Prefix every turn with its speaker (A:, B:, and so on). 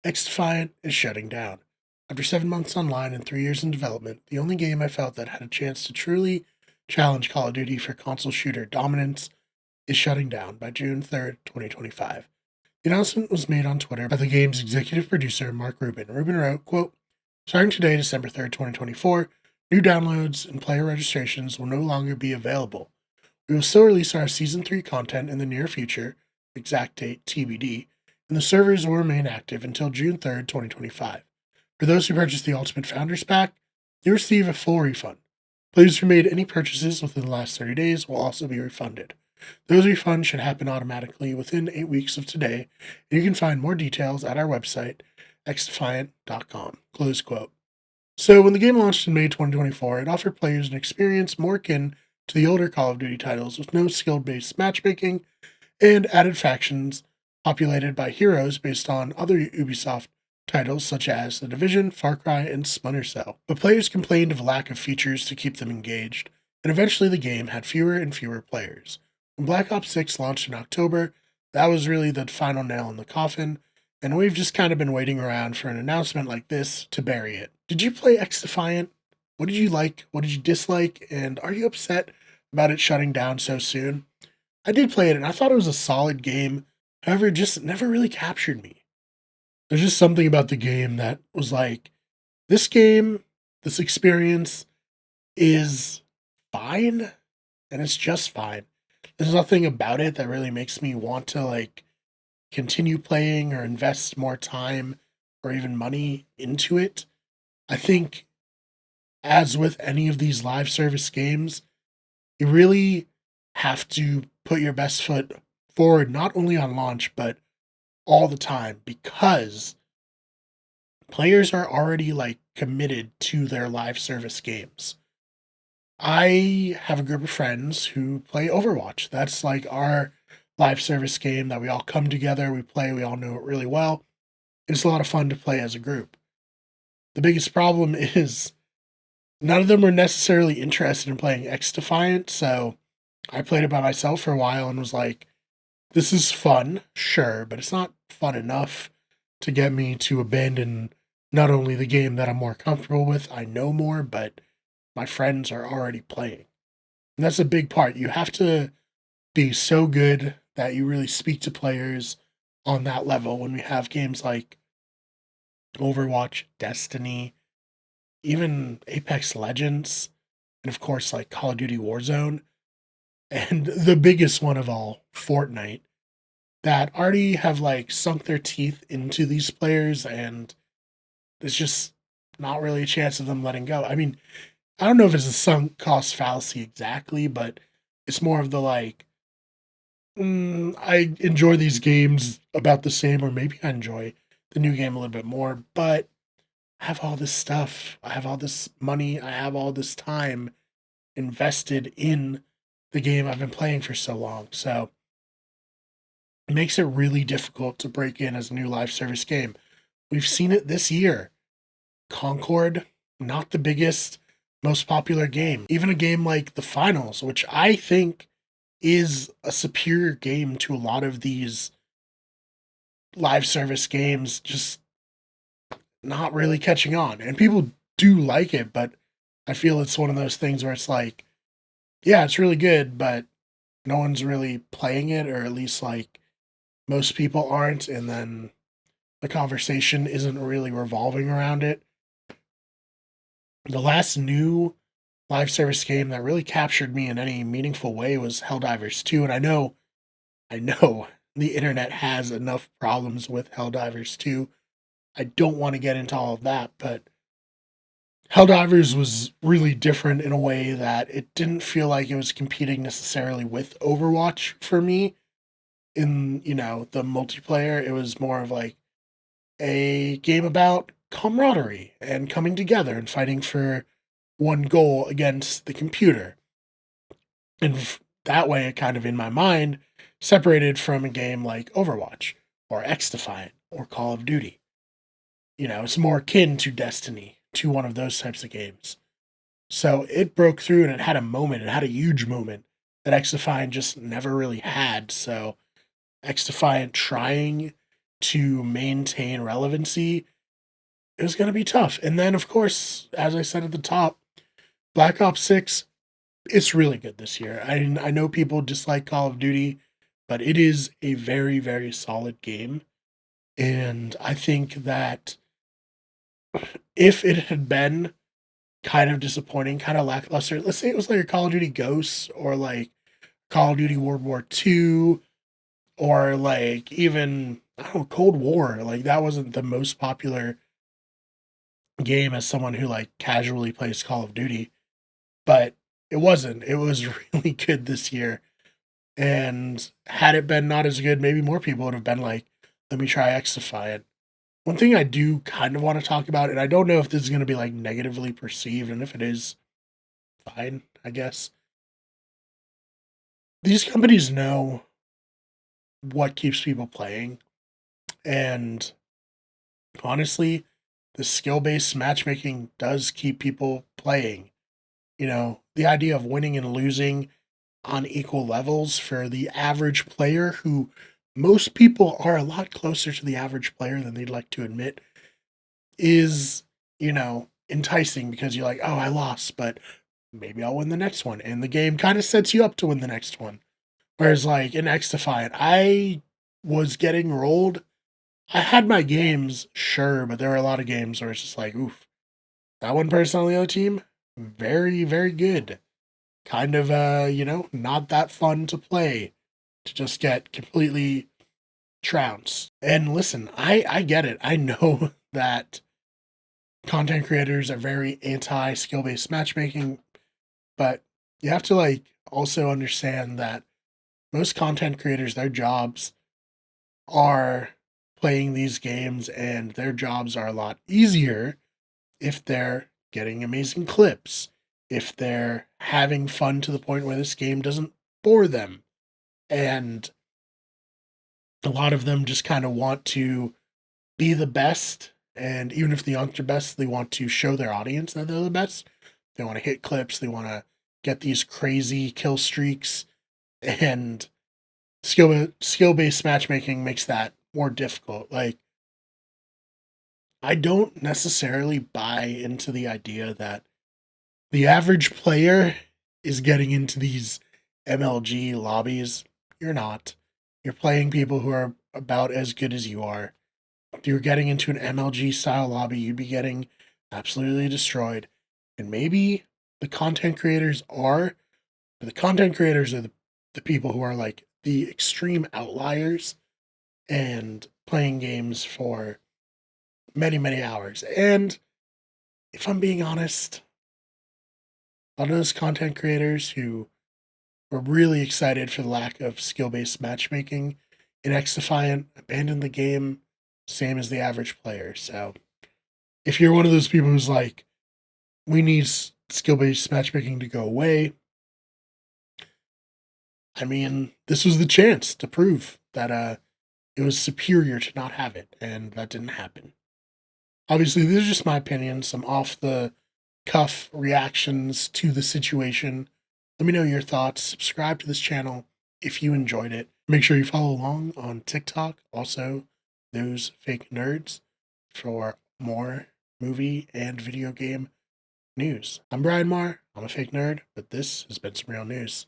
A: XDefiant is shutting down. After 7 months online and 3 years in development, the only game I felt that had a chance to truly challenge Call of Duty for console shooter dominance is shutting down by June 3rd, 2025. The announcement was made on Twitter by the game's executive producer, Mark Rubin. Rubin wrote, quote, "Starting today, December 3rd, 2024, new downloads and player registrations will no longer be available. We will still release our Season 3 content in the near future, exact date TBD, and the servers will remain active until June 3rd, 2025. For those who purchased the Ultimate Founders Pack, you receive a full refund. Players who made any purchases within the last 30 days will also be refunded. Those refunds should happen automatically within 8 weeks of today, and you can find more details at our website, xdefiant.com." Close quote. So when the game launched in May 2024, it offered players an experience more akin to the older Call of Duty titles with no skill-based matchmaking and added factions populated by heroes based on other Ubisoft titles such as The Division, Far Cry, and Splinter Cell. But players complained of a lack of features to keep them engaged, and eventually the game had fewer and fewer players. When Black Ops 6 launched in October, that was really the final nail in the coffin, and we've just kind of been waiting around for an announcement like this to bury it. Did you play XDefiant? What did you like? What did you dislike? And are you upset about it shutting down so soon? I did play it, and I thought it was a solid game. However, it just never really captured me. There's just something about the game that was like, this game, this experience is fine, and it's just fine. There's nothing about it that really makes me want to continue playing or invest more time or even money into it. I think, as with any of these live service games, you really have to put your best foot forward, not only on launch, but all the time, because players are already committed to their live service games. I have a group of friends who play Overwatch. That's our live service game that we all come together, we play, we all know it really well. It's a lot of fun to play as a group. The biggest problem is none of them were necessarily interested in playing XDefiant, so I played it by myself for a while and was like, this is fun, sure, but it's not fun enough to get me to abandon not only the game that I'm more comfortable with, I know more, but my friends are already playing. And that's a big part. You have to be so good that you really speak to players on that level when we have games like Overwatch, Destiny, even Apex Legends, and of course Call of Duty Warzone, and the biggest one of all, Fortnite, that already have sunk their teeth into these players, and there's just not really a chance of them letting go. I mean, I don't know if it's a sunk cost fallacy exactly, but it's more of the I enjoy these games about the same, or maybe I enjoy the new game a little bit more, but I have all this stuff, I have all this money, I have all this time invested in the game I've been playing for so long. So it makes it really difficult to break in as a new live service game. We've seen it this year. Concord, not the biggest, most popular game. Even a game like The Finals, which I think is a superior game to a lot of these live service games, just not really catching on. And people do like it, but I feel it's one of those things where it's yeah, it's really good, but no one's really playing it, or at least most people aren't, and then the conversation isn't really revolving around it. The last new live service game that really captured me in any meaningful way was Helldivers 2, and I know the internet has enough problems with Helldivers 2. I don't want to get into all of that, but Helldivers was really different in a way that it didn't feel like it was competing necessarily with Overwatch for me. In, the multiplayer, it was more of a game about camaraderie and coming together and fighting for one goal against the computer. And that way, it kind of, in my mind, separated from a game like Overwatch or XDefiant or Call of Duty. It's more akin to Destiny, to one of those types of games. So it broke through, and it had a moment, it had a huge moment that XDefiant just never really had. So XDefiant trying to maintain relevancy, it was going to be tough. And then, of course, as I said at the top, Black Ops 6, it's really good this year. I know people dislike Call of Duty, but it is a very, very solid game. And I think that if it had been kind of disappointing, kind of lackluster, let's say it was like a Call of Duty Ghosts or like Call of Duty World War II or like even, I don't know, Cold War, like that wasn't the most popular game as someone who like casually plays Call of Duty, but it wasn't. It was really good this year. And had it been not as good, maybe more people would have been like, let me try XDefiant. One thing I do kind of want to talk about, and I don't know if this is going to be like negatively perceived, and if it is, fine, I guess. These companies know what keeps people playing. And honestly, the skill based matchmaking does keep people playing. You know, the idea of winning and losing on equal levels for the average player, who most people are a lot closer to the average player than they'd like to admit, is, you know, enticing because you're like, oh, I lost, but maybe I'll win the next one. And the game kind of sets you up to win the next one. Whereas, like in X Defiant, I was getting rolled. I had my games, sure, but there were a lot of games where it's just like, oof, that one person on the other team, very, very good. Kind of, not that fun to play, to just get completely trounced. And listen, I get it. I know that content creators are very anti skill based matchmaking, but you have to like also understand that most content creators, their jobs are playing these games, and their jobs are a lot easier if they're getting amazing clips, if they're having fun to the point where this game doesn't bore them. And a lot of them just kind of want to be the best. And even if they aren't the best, they want to show their audience that they're the best. They want to hit clips, they want to get these crazy kill streaks. And skill based matchmaking makes that more difficult. Like, I don't necessarily buy into the idea that the average player is getting into these MLG lobbies. You're not. You're playing people who are about as good as you are. If you're getting into an MLG style lobby, you'd be getting absolutely destroyed. And maybe the content creators are, but the content creators are the people who are like the extreme outliers and playing games for many, many hours. And if I'm being honest, a lot of those content creators who were really excited for the lack of skill based matchmaking in XDefiant abandoned the game, same as the average player. So if you're one of those people who's like, we need skill based matchmaking to go away, I mean, this was the chance to prove that it was superior to not have it, and that didn't happen. Obviously, these are just my opinions, some off the cuff reactions to the situation. Let me know your thoughts. Subscribe to this channel if you enjoyed it. Make sure you follow along on TikTok, also Those Fake Nerds, for more movie and video game news. I'm Brian Marr. I'm a fake nerd, but this has been some real news.